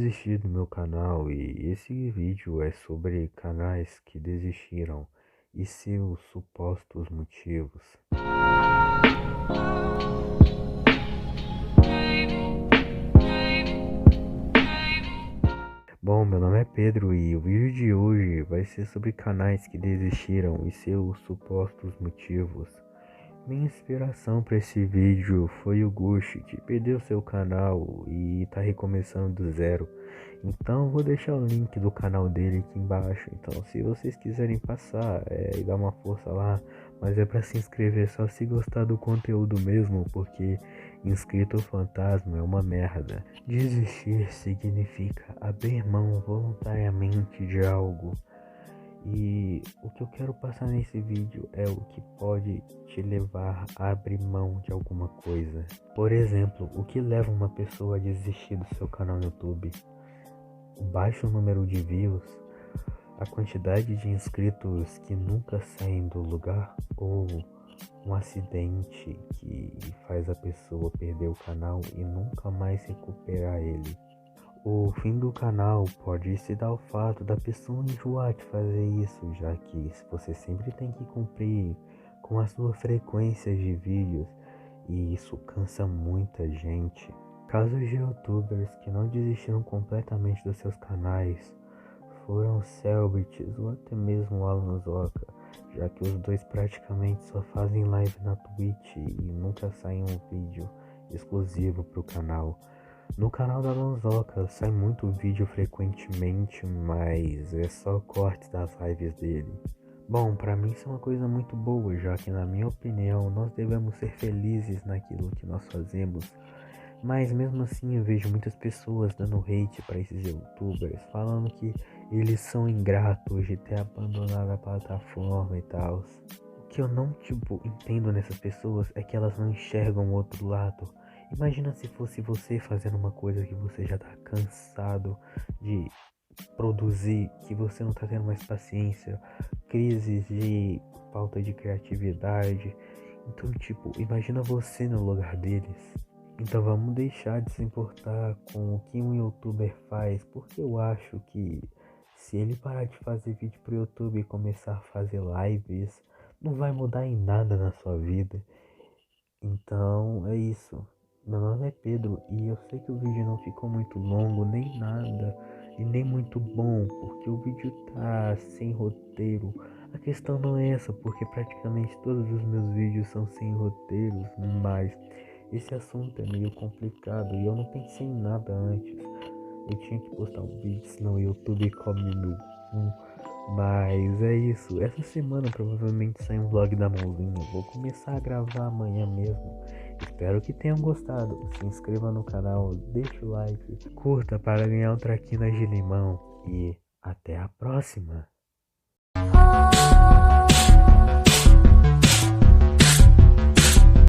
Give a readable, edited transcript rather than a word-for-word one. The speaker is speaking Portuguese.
desistir do meu canal e esse vídeo é sobre canais que desistiram e seus supostos motivos. Bom, meu nome é Pedro e o vídeo de hoje vai ser sobre canais que desistiram e seus supostos motivos. Minha inspiração para esse vídeo foi o Gucci, que perdeu seu canal e tá recomeçando do zero. Então vou deixar o link do canal dele aqui embaixo. Então se vocês quiserem passar e dar uma força lá, mas é para se inscrever só se gostar do conteúdo mesmo, porque inscrito fantasma é uma merda. Desistir significa abrir mão voluntariamente de algo. E o que eu quero passar nesse vídeo é o que pode te levar a abrir mão de alguma coisa. Por exemplo, o que leva uma pessoa a desistir do seu canal no YouTube? O baixo número de views, a quantidade de inscritos que nunca saem do lugar ou um acidente que faz a pessoa perder o canal e nunca mais recuperar ele. O fim do canal pode se dar ao fato da pessoa enjoar de fazer isso, já que você sempre tem que cumprir com a sua frequência de vídeos e isso cansa muita gente. Casos de youtubers que não desistiram completamente dos seus canais foram Cellbits ou até mesmo Alan Zoca, já que os dois praticamente só fazem live na Twitch e nunca saem um vídeo exclusivo para o canal. No canal da Lanzoca sai muito vídeo frequentemente, mas é só cortes das lives dele. Bom, pra mim isso é uma coisa muito boa, já que na minha opinião nós devemos ser felizes naquilo que nós fazemos. Mas mesmo assim eu vejo muitas pessoas dando hate para esses youtubers, falando que eles são ingratos de ter abandonado a plataforma e tal. O que eu não entendo nessas pessoas é que elas não enxergam o outro lado. Imagina se fosse você fazendo uma coisa que você já tá cansado de produzir, que você não tá tendo mais paciência, crises de falta de criatividade. Então, imagina você no lugar deles. Então vamos deixar de se importar com o que um youtuber faz, porque eu acho que se ele parar de fazer vídeo pro YouTube e começar a fazer lives, não vai mudar em nada na sua vida. Então é isso. Meu nome é Pedro e eu sei que o vídeo não ficou muito longo, nem nada, e nem muito bom, porque o vídeo tá sem roteiro. A questão não é essa, porque praticamente todos os meus vídeos são sem roteiros, mas esse assunto é meio complicado e eu não pensei em nada antes. Eu tinha que postar um vídeo, senão o YouTube come meu cu. Mas é isso. Essa semana provavelmente sai um vlog da mãozinha. Vou começar a gravar amanhã mesmo. Espero que tenham gostado. Se inscreva no canal, deixa o like, curta para ganhar um traquinas de limão. E até a próxima.